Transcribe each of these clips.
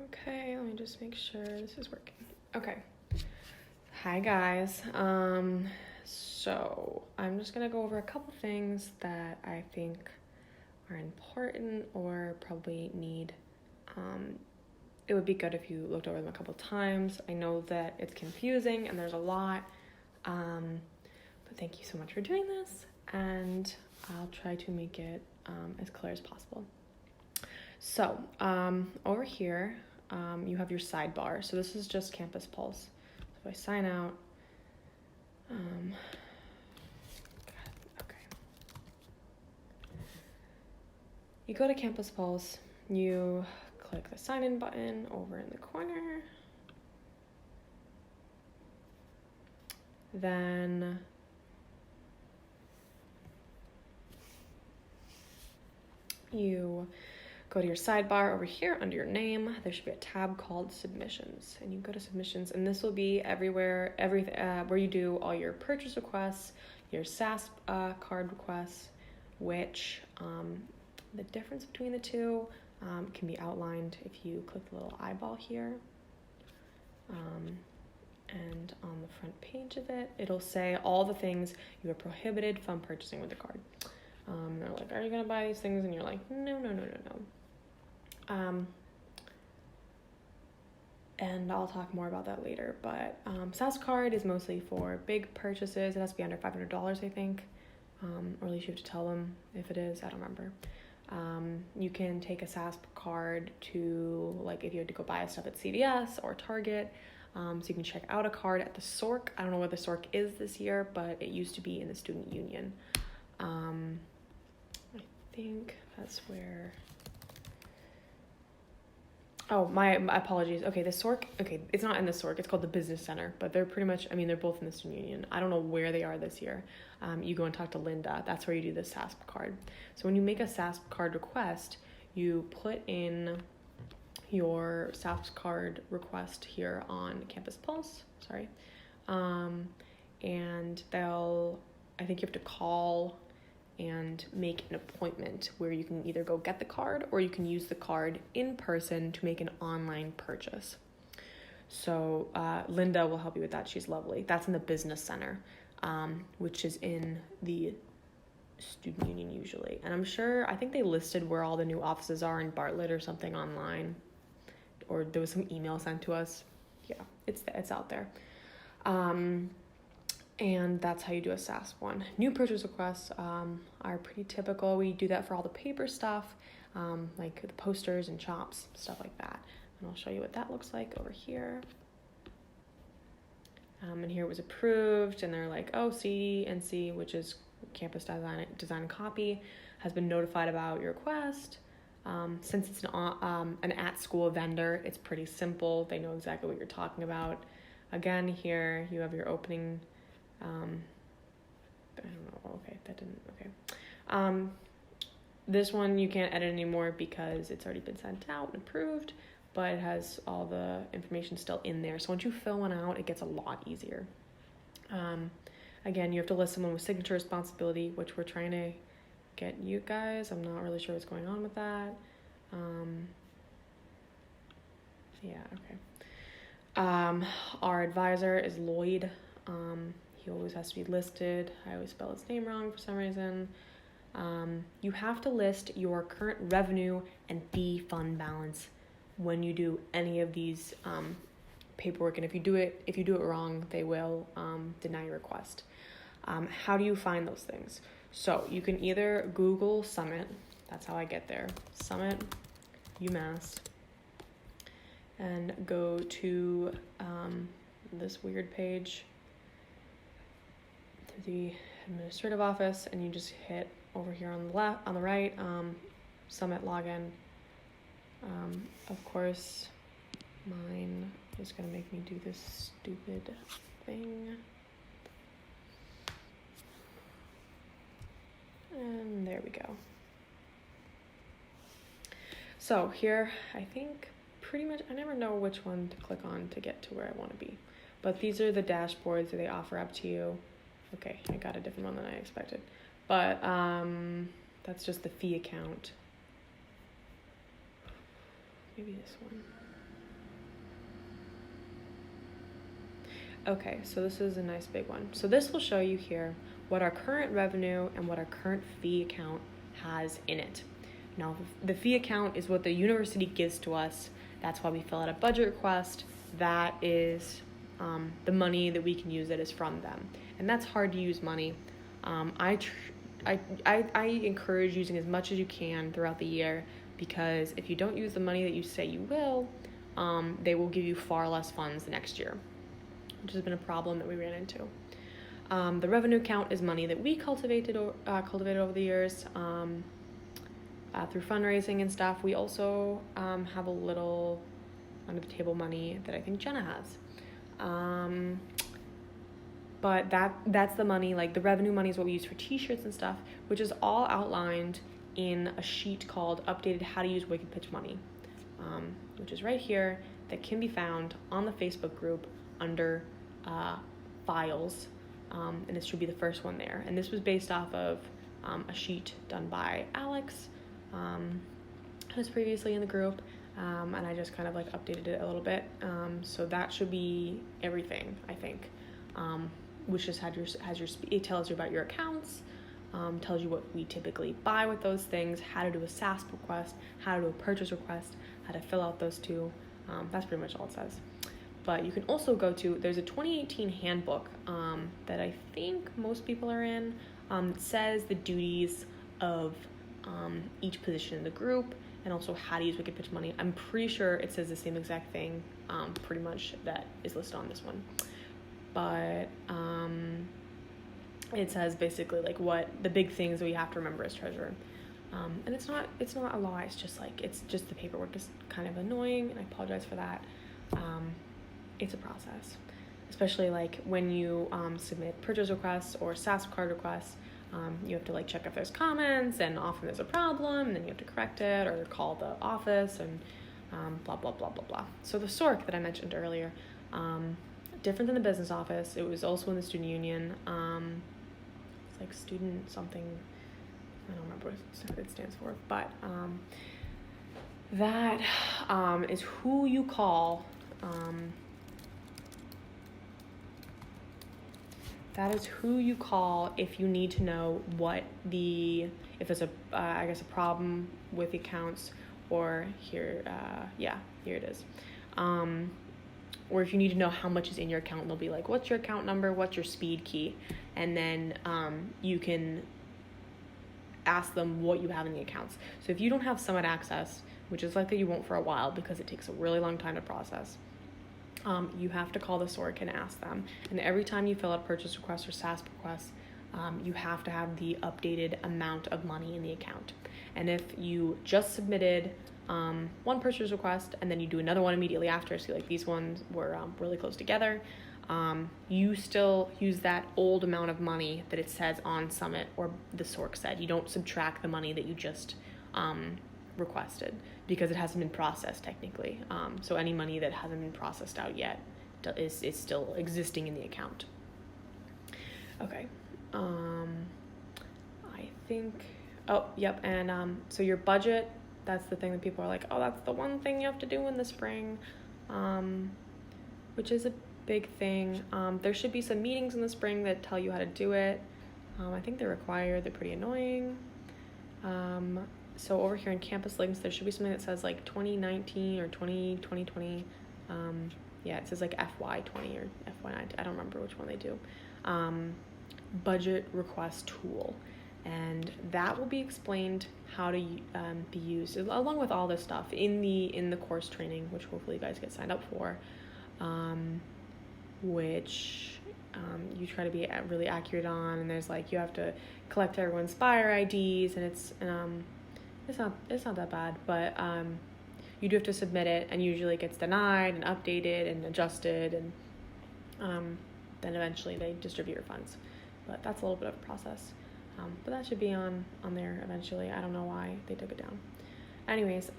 Okay, let me just make sure this is working. Okay. Hi guys. So I'm just gonna go over a couple things that I think are important or probably need. It would be good if you looked over them a couple times. I know that it's confusing and there's a lot, but thank you so much for doing this, and I'll try to make it as clear as possible. So over here, you have your sidebar. So this is just Campus Pulse. So if I sign out, okay. You go to Campus Pulse, you click the sign in button over in the corner. Then you go to your sidebar over here under your name. There should be a tab called Submissions, and you go to Submissions, and this will be everywhere, where you do all your purchase requests, your SAS card requests, which the difference between the two can be outlined if you click the little eyeball here. And on the front page of it, it'll say all the things you are prohibited from purchasing with the card. They're like, are you gonna buy these things? And you're like, no. And I'll talk more about that later, but SAS card is mostly for big purchases. It has to be under $500, I think, or at least you have to tell them if it is. I don't remember. You can take a SAS card to, like, if you had to go buy stuff at CVS or Target, so you can check out a card at the SORC. I don't know where the SORC is this year, but it used to be in the student union. I think that's where... Oh, my apologies. Okay, the SORC, it's not in the SORC, it's called the Business Center, but they're pretty much, they're both in the student union. I don't know where they are this year. You go and talk to Linda. That's where you do the SAS card. So when you make a SAS card request, you put in your SAS card request here on Campus Pulse, and I think you have to call and make an appointment where you can either go get the card or you can use the card in person to make an online purchase. So Linda will help you with that. She's lovely. That's in the Business Center, which is in the student union usually. And I think they listed where all the new offices are in Bartlett or something online, or there was some email sent to us. Yeah, it's out there. And that's how you do a SAS one. New purchase requests are pretty typical. We do that for all the paper stuff, like the posters and chops, stuff like that. And I'll show you what that looks like over here. And here it was approved, and they're like, oh, CNC, which is Campus Design and Copy, has been notified about your request. Since it's an at-school vendor, it's pretty simple. They know exactly what you're talking about. Again, here you have your opening... I don't know. Okay, that didn't. Okay. This one you can't edit anymore because it's already been sent out and approved, but it has all the information still in there. So once you fill one out, it gets a lot easier. Again, you have to list someone with signature responsibility, which we're trying to get you guys. I'm not really sure what's going on with that. Yeah. Okay. Our advisor is Lloyd. He always has to be listed. I always spell his name wrong for some reason. You have to list your current revenue and fee fund balance when you do any of these paperwork. And if you do it wrong, they will deny your request. How do you find those things? So you can either Google Summit. That's how I get there. Summit, UMass. And go to this weird page, the administrative office, and you just hit over here on the right, Summit login. Of course, mine is gonna make me do this stupid thing. And there we go. So here, I think pretty much, I never know which one to click on to get to where I want to be, but these are the dashboards that they offer up to you. Okay, I got a different one than I expected, but that's just the fee account. Maybe this one. Okay, so this is a nice big one. So this will show you here what our current revenue and what our current fee account has in it. Now, the fee account is what the university gives to us. That's why we fill out a budget request. That is the money that we can use that is from them. And that's hard to use money. I encourage using as much as you can throughout the year, because if you don't use the money that you say you will, they will give you far less funds the next year, which has been a problem that we ran into. The revenue account is money that we cultivated over the years through fundraising and stuff. We also have a little under the table money that I think Jenna has. But that's the money, like the revenue money is what we use for t-shirts and stuff, which is all outlined in a sheet called Updated How to Use Wicked Pitch Money, which is right here, that can be found on the Facebook group under files, and this should be the first one there. And this was based off of a sheet done by Alex, who was previously in the group, and I just kind of like updated it a little bit. So that should be everything, I think, which just it tells you about your accounts, tells you what we typically buy with those things, how to do a SASP request, how to do a purchase request, how to fill out those two. That's pretty much all it says. But you can also there's a 2018 handbook that I think most people are in. That says the duties of each position in the group, and also how to use Wicked Pitch Money. I'm pretty sure it says the same exact thing, pretty much, that is listed on this one. But it says basically like what the big things that we have to remember as treasurer. And it's not a law, it's just the paperwork is kind of annoying, and I apologize for that. It's a process, especially like when you submit purchase requests or SASP card requests. You have to like check if there's comments, and often there's a problem, and then you have to correct it or call the office, and blah blah blah blah blah. So the SORC that I mentioned earlier, different than the business office. It was also in the student union. It's like student something, I don't remember what it stands for, but that is who you call. That is who you call if you need to know if there's a problem with the accounts, or here it is. Or if you need to know how much is in your account, they'll be like, what's your account number? What's your speed key? And then you can ask them what you have in the accounts. So if you don't have Summit access, which is likely you won't for a while because it takes a really long time to process, you have to call the SORC and ask them. And every time you fill out a purchase request or SASP request, you have to have the updated amount of money in the account. And if you just submitted one purchase request and then you do another one immediately after, so like these ones were really close together, you still use that old amount of money that it says on Summit or the SORC said. You don't subtract the money that you just requested, because it hasn't been processed technically. So any money that hasn't been processed out yet is still existing in the account. Okay. I think, and so your budget, that's the thing that people are like, oh, that's the one thing you have to do in the spring, which is a big thing. There should be some meetings in the spring that tell you how to do it. I think they're required. They're pretty annoying. So over here in campus links, there should be something that says like 2019 or 2020. It says like FY20 or FY19. I don't remember which one they do. Budget request tool. And that will be explained how to be used, along with all this stuff in the course training, which hopefully you guys get signed up for, which you try to be really accurate on. And there's like, you have to collect everyone's buyer IDs, and it's not that bad, but you do have to submit it, and usually it gets denied and updated and adjusted, and then eventually they distribute your funds. But that's a little bit of a process. But that should be on there eventually. I don't know why they took it down. Anyways,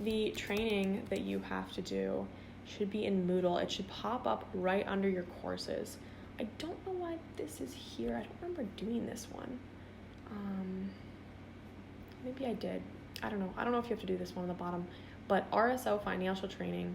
the training that you have to do should be in Moodle. It should pop up right under your courses. I don't know why this is here. I don't remember doing this one. Maybe I did. I don't know. I don't know if you have to do this one on the bottom. But RSO financial training,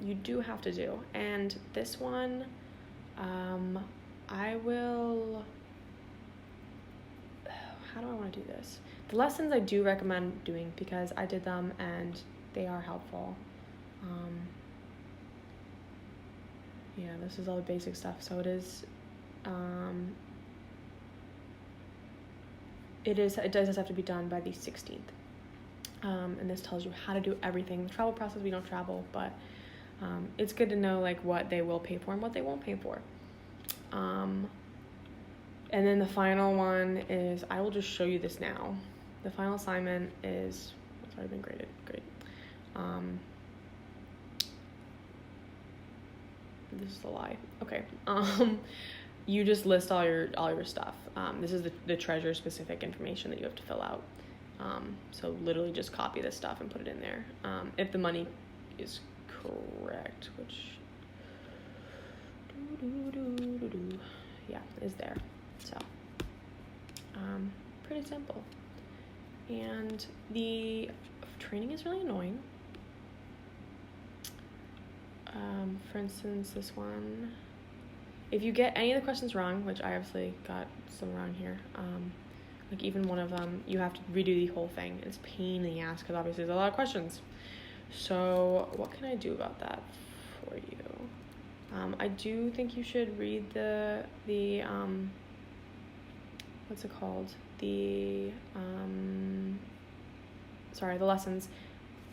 you do have to do. And this one, I will, how do I want to do this? The lessons I do recommend doing because I did them and they are helpful. Yeah, this is all the basic stuff. So it does have to be done by the 16th. And this tells you how to do everything. The travel process, we don't travel, but it's good to know like what they will pay for and what they won't pay for. And then the final one is, I will just show you this now. The final assignment is, it's already been graded, great. This is a lie. Okay. You just list all your stuff. This is the treasure specific information that you have to fill out. So literally just copy this stuff and put it in there. If the money is correct, which yeah, is there. So pretty simple. And the training is really annoying. For instance, this one, if you get any of the questions wrong, which I obviously got some wrong here, like even one of them, you have to redo the whole thing. It's a pain in the ass because obviously there's a lot of questions. So what can I do about that for you? I do think you should read the what's it called? The lessons.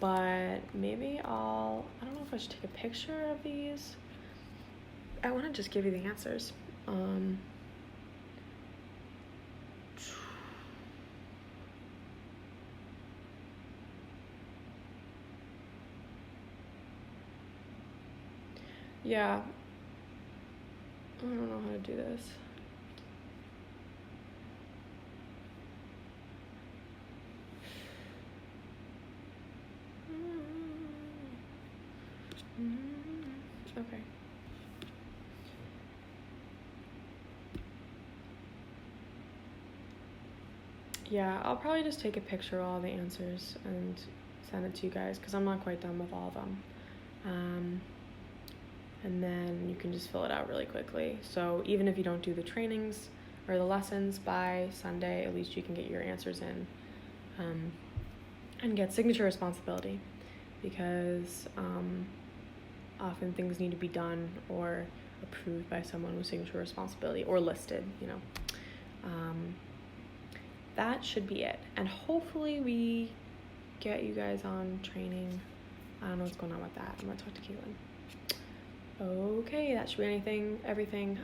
But maybe I don't know if I should take a picture of these. I want to just give you the answers. Yeah. I don't know how to do this. Okay. Yeah, I'll probably just take a picture of all the answers and send it to you guys because I'm not quite done with all of them. And then you can just fill it out really quickly. So even if you don't do the trainings or the lessons by Sunday, at least you can get your answers in and get signature responsibility because often things need to be done or approved by someone with signature responsibility or listed, you know. That should be it. And hopefully we get you guys on training. I don't know what's going on with that. I'm gonna talk to Caitlin. Okay, that should be everything.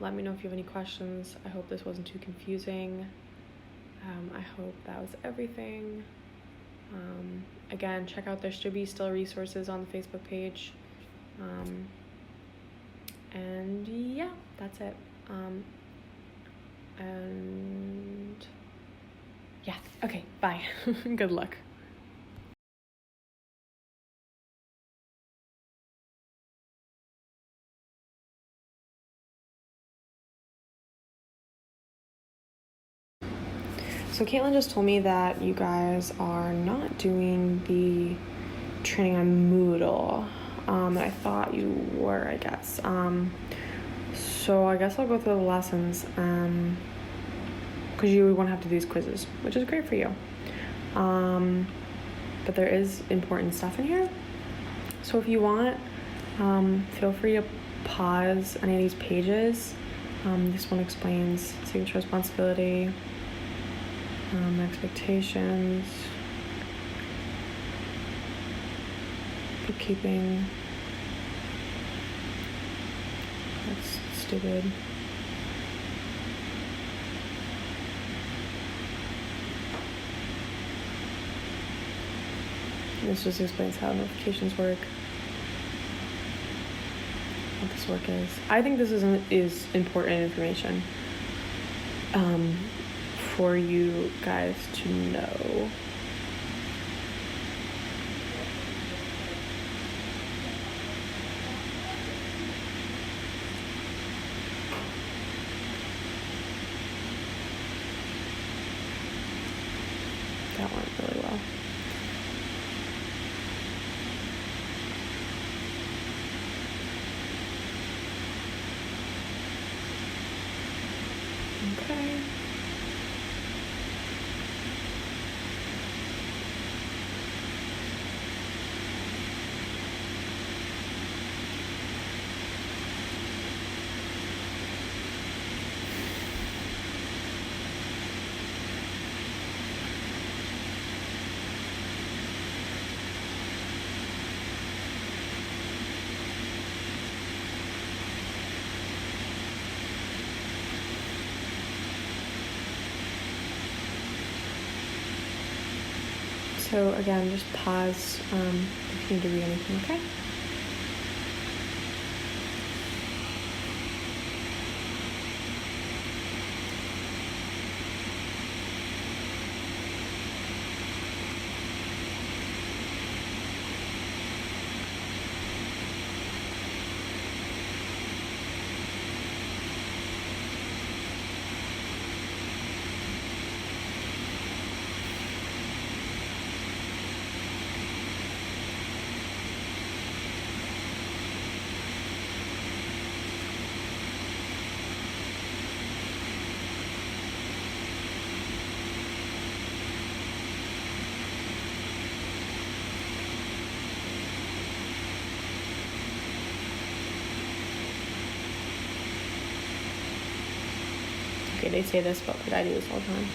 Let me know if you have any questions. I hope this wasn't too confusing. I hope that was everything. Again, check out, there should be still resources on the Facebook page. And yeah, that's it. And yeah, okay, bye. Good luck. So Caitlin just told me that you guys are not doing the training on Moodle. I thought you were, I guess. So I guess I'll go through the lessons because you won't have to do these quizzes, which is great for you. But there is important stuff in here. So if you want, feel free to pause any of these pages. This one explains signature responsibility, expectations, bookkeeping. That's stupid. This just explains how notifications work, what this work is. I think this is important information for you guys to know. That went really well. Okay. So again, just pause if you need to read anything, okay? Okay, they say this, but I do this all the time.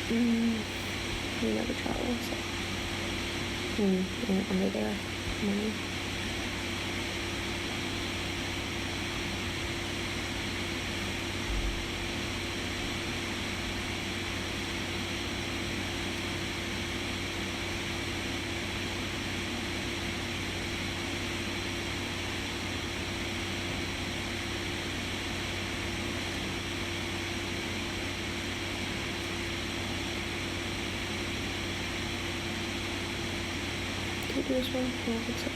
You never travel, so under there money. Did I do this one? I don't think so.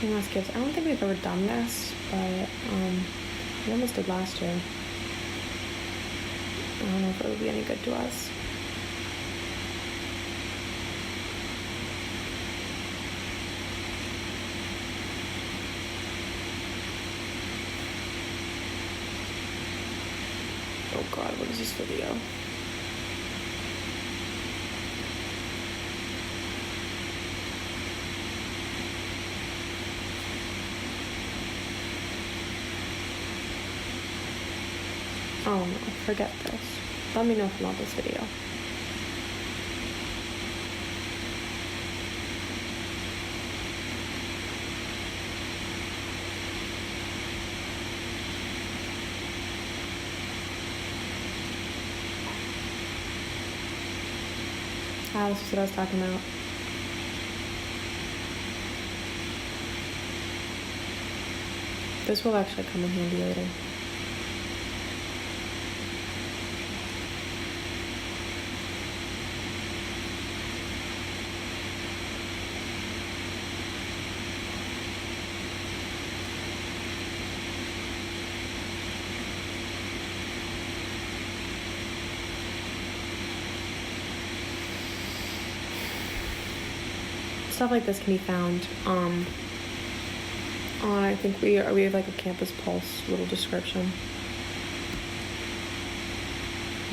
Last gifts. I don't think we've ever done this, but we almost did last year. I don't know if it would be any good to us. Oh God, what is this video? Oh no, forget this. Let me know if you want this video. This is what I was talking about. This will actually come in handy later. Stuff like this can be found on, I think we have like a Campus Pulse little description.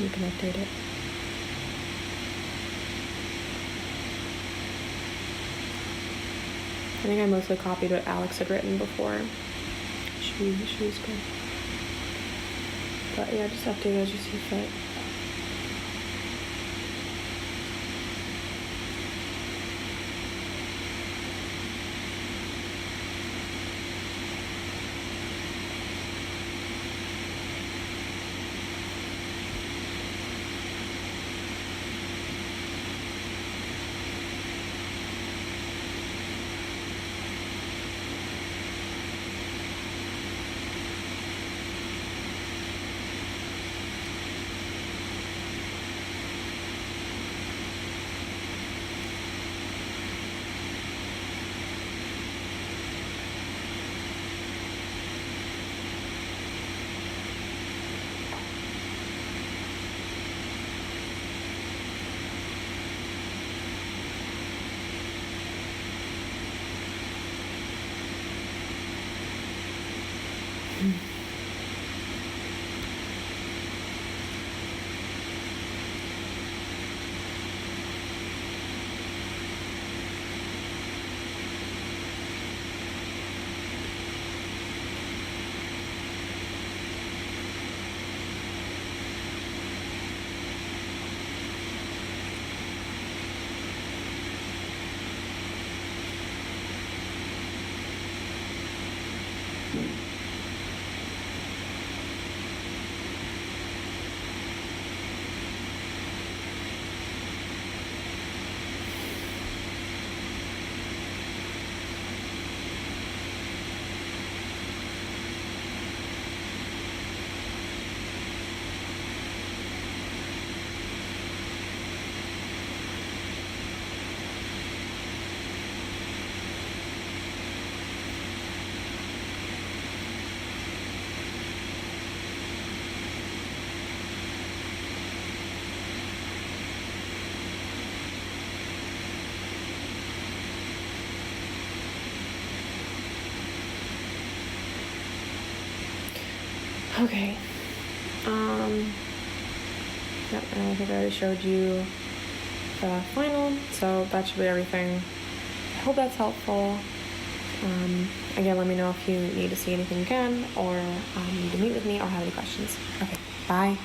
You can update it. I think I mostly copied what Alex had written before. She was good. But yeah, just update it as you see fit. Okay. Yep, and I think I already showed you the final, so that should be everything. I hope that's helpful. Again, let me know if you need to see anything again, or need to meet with me, or have any questions. Okay, bye.